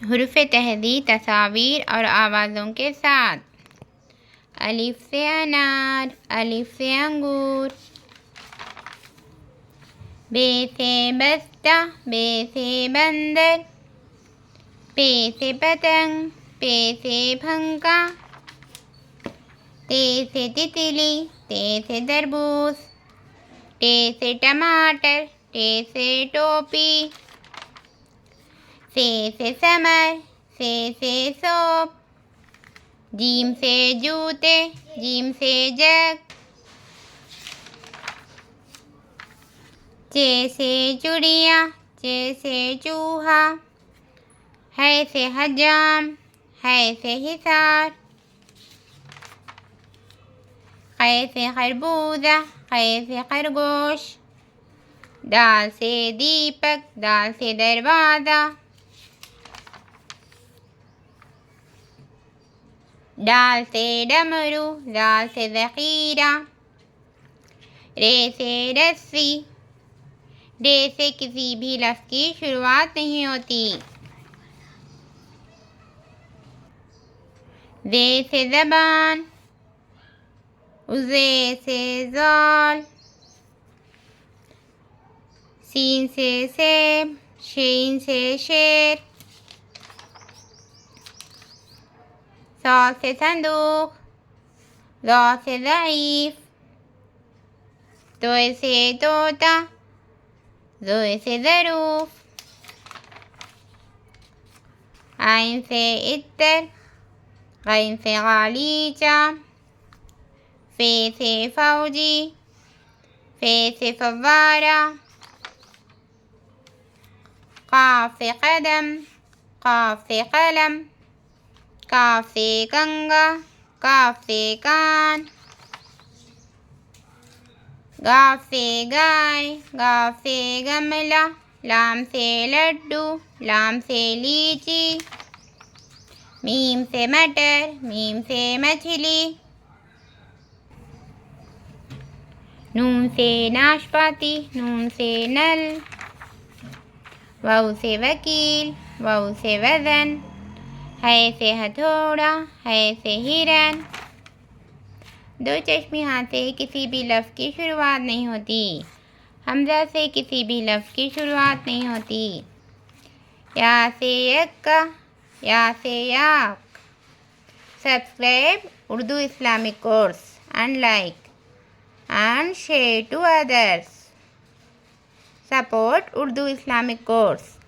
हुरूफ तहजी तसावीर और आवाज़ों के साथ। अलिफ से अनार, अलिफ से अंगूर। बे से बस्ता, बे से बंदर। पे से पतंग, पे से पंखा। ते से तितली, ते से तरबूज। टे से टमाटर, टे से टोपी। से समर, से सोप। जीम से जूते, जीम से जग। चे से चुड़िया, चे से चूहा। है से हजाम, है से हिसार। कै से खरबूजा, कै से खरगोश। दाल से दीपक, दाल से दरवाज़ा। डाल से डमरू, दाल से ज़ख़ीरा। रे से रस्सी। डे से किसी भी लफ्ज़ की शुरुआत नहीं होती। ज़े से ज़बान। उज़े से ज़ाल। सीन से सेब, शीन से शेर। सॉ से संदूक, ज़ौ से ज़ईफ़। तोय से तोता, ज़ोय से ज़रूफ़। आइन से इत्तर, ग़ैन से गालीचा। फ़े से फ़ौजी, फ़े से फ़व्वारा। क़ाफ़ से क़दम, क़ाफ़ से क़लम। काफ से कंगा, काफ से कान। गाफ से गाय, गाफ से गमला। लाम से लड्डू, लाम से लीची। मीम से मटर, मीम से मछली। नून से नाशपाती, नून से नल। वाऊ से वकील, वाऊ से वज़न। है से हथौड़ा, है से हिरन। दो चश्मी हाथ से किसी भी लफ्ज़ की शुरुआत नहीं होती। हमज़ा से किसी भी लफ्ज़ की शुरुआत नहीं होती। या से यक्का, या से याक। Subscribe Urdu Islamic course and like and share to others. Support Urdu Islamic course.